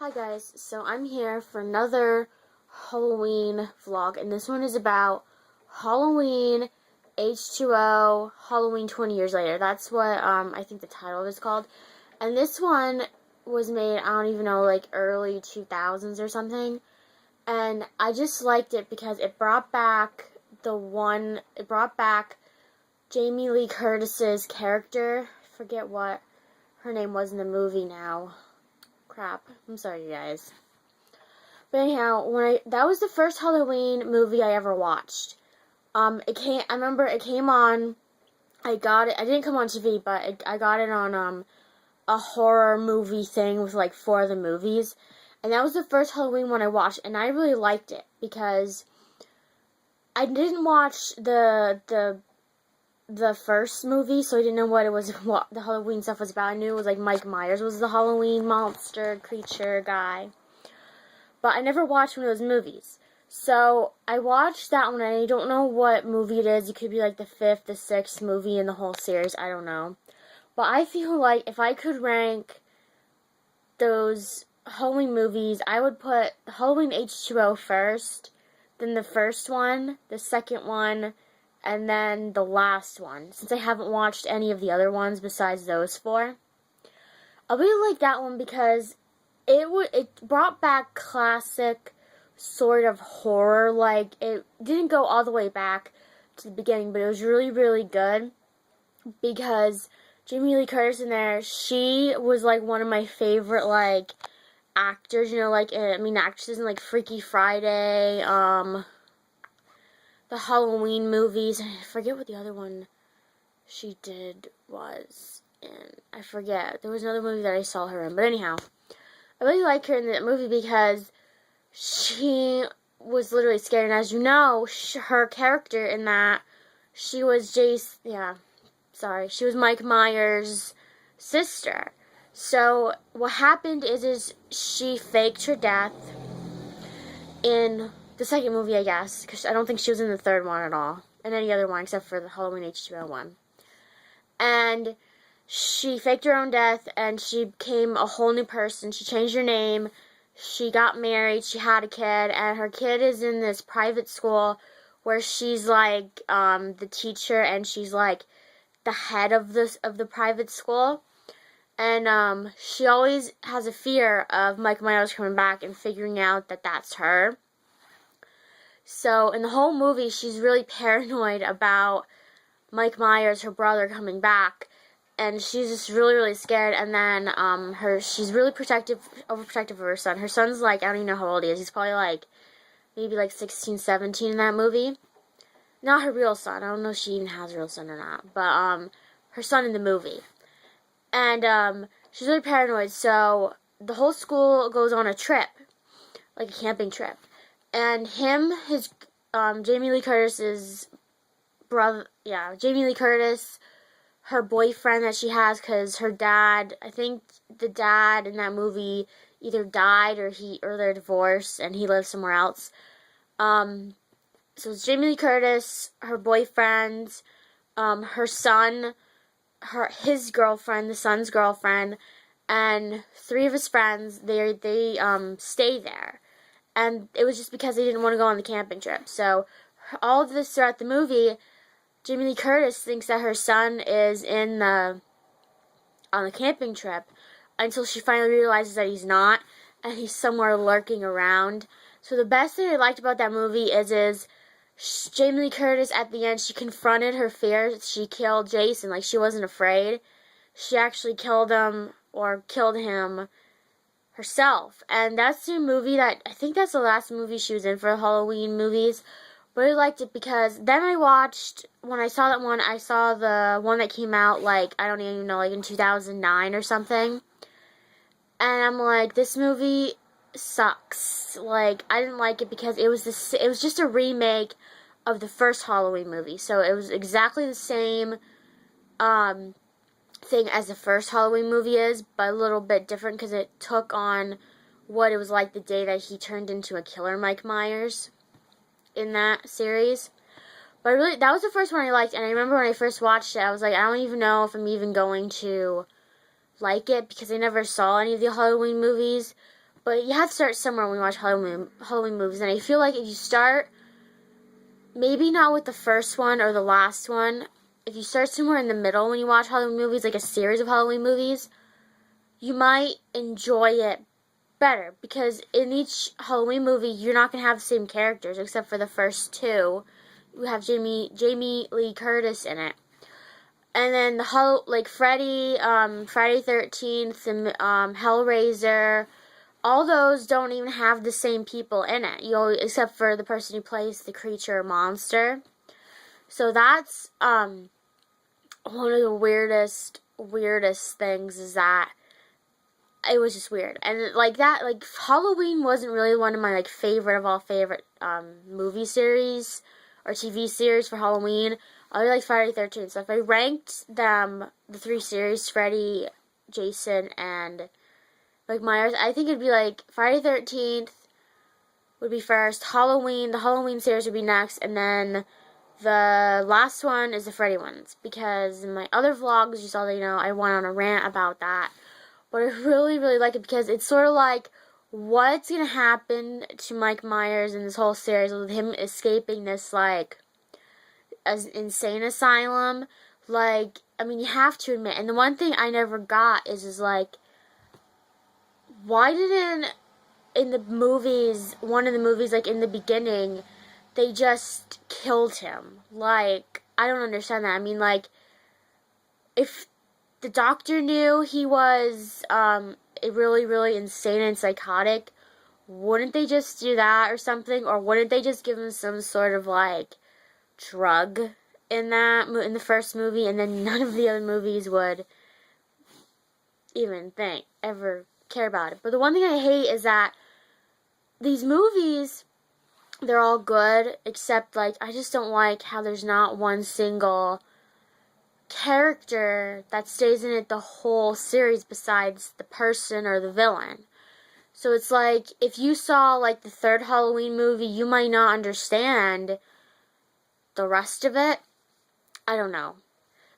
Hi guys, so I'm here for another Halloween vlog, and this one is about Halloween H2O Halloween 20 years later. That's what I think the title is called. And this one was made, I don't even know, like early 2000s or something. And I just liked it because it brought back Jamie Lee Curtis's character. I forget what her name was in the movie now. Crap. I'm sorry, you guys. But anyhow, that was the first Halloween movie I ever watched. I remember it came on. I got it. I didn't come on TV, but I got it on a horror movie thing with like 4 of the movies, and that was the first Halloween one I watched, and I really liked it because I didn't watch the first movie, so I didn't know what the Halloween stuff was about. I knew it was like Mike Myers was the Halloween monster creature guy, but I never watched one of those movies. So I watched that one, and I don't know what movie it is. It could be like the 5th, the 6th movie in the whole series. I don't know. But I feel like if I could rank those Halloween movies, I would put Halloween H2O first, then the first one, the second one, and then the last one, since I haven't watched any of the other ones besides those 4. I really like that one because it brought back classic sort of horror. Like, it didn't go all the way back to the beginning, but it was really, really good because Jamie Lee Curtis in there, she was like one of my favorite like actors, actresses in like Freaky Friday, the Halloween movies. I forget what the other one she did was in. I forget. There was another movie that I saw her in. But anyhow, I really like her in that movie because she was literally scared. And as you know, her character in that, she was she was Mike Myers' sister. So what happened is she faked her death in the second movie, I guess, because I don't think she was in the third one at all, in any other one except for the Halloween H2O one. And she faked her own death, and she became a whole new person. She changed her name, she got married, she had a kid, and her kid is in this private school where she's like the teacher, and she's like the head of the private school. And she always has a fear of Mike Myers coming back and figuring out that that's her. So in the whole movie, she's really paranoid about Mike Myers, her brother, coming back, and she's just really, really scared. And then she's really overprotective of her son. Her son's like, I don't even know how old he is. He's probably like maybe like 16, 17 in that movie. Not her real son. I don't know if she even has a real son or not, but her son in the movie. And she's really paranoid. So the whole school goes on a trip, like a camping trip. And Jamie Lee Curtis's brother, Jamie Lee Curtis, her boyfriend that she has, because her dad, I think the dad in that movie either died or they're divorced and he lives somewhere else. So it's Jamie Lee Curtis, her boyfriend, her son, his girlfriend, the son's girlfriend, and 3 of his friends. They stay there. And it was just because they didn't want to go on the camping trip. So all of this throughout the movie, Jamie Lee Curtis thinks that her son is on the camping trip until she finally realizes that he's not, and he's somewhere lurking around. So the best thing I liked about that movie is Jamie Lee Curtis, at the end, she confronted her fears. She killed Jason. Like, she wasn't afraid. She actually killed him herself. And that's the movie that, I think that's the last movie she was in for the Halloween movies. But I liked it because then when I saw that one, I saw the one that came out, like, I don't even know, like in 2009 or something. And I'm like, this movie sucks. Like, I didn't like it because it was just a remake of the first Halloween movie. So it was exactly the same thing as the first Halloween movie is, but a little bit different because it took on what it was like the day that he turned into a killer Mike Myers in that series. But really, that was the first one I liked, and I remember when I first watched it, I was like, I don't even know if I'm even going to like it because I never saw any of the Halloween movies. But you have to start somewhere when you watch Halloween movies. And I feel like if you start, maybe not with the first one or the last one, if you start somewhere in the middle when you watch Halloween movies, like a series of Halloween movies, you might enjoy it better. Because in each Halloween movie, you're not going to have the same characters, except for the first two. You have Jamie Lee Curtis in it. And then Friday 13th, and Hellraiser, all those don't even have the same people in it, except for the person who plays the creature or monster. So that's one of the weirdest things, is that it was just weird. And Halloween wasn't really one of my favorite of all favorite movie series or TV series for Halloween. I really like Friday the 13th. So if I ranked them, the three series, Freddy, Jason, and Mike Myers, I think it'd be Friday the 13th would be first, the Halloween series would be next, and then the last one is the Freddy ones. Because in my other vlogs, you saw that, I went on a rant about that. But I really, really like it because it's sort of like, what's going to happen to Mike Myers in this whole series with him escaping this, as insane asylum. You have to admit, and the one thing I never got is why didn't, in the movies, one of the movies, in the beginning, they just killed him? I don't understand that. If the doctor knew he was, really, really insane and psychotic, wouldn't they just do that or something? Or wouldn't they just give him some sort of, drug in the first movie, and then none of the other movies would even ever care about it? But the one thing I hate is that these movies, they're all good, except I just don't like how there's not one single character that stays in it the whole series besides the person or the villain. So it's if you saw the third Halloween movie, you might not understand the rest of it. I don't know.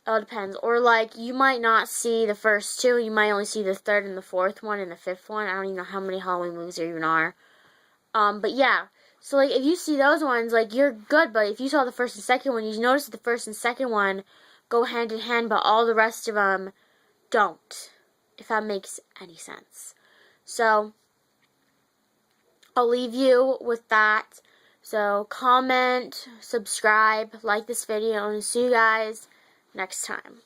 It all depends. Or you might not see the first two. You might only see the third and the fourth one and the fifth one. I don't even know how many Halloween movies there even are. But yeah. So if you see those ones, you're good. But if you saw the first and second one, you notice that the first and second one go hand in hand, but all the rest of them don't. If that makes any sense. So I'll leave you with that. So comment, subscribe, like this video, and see you guys next time.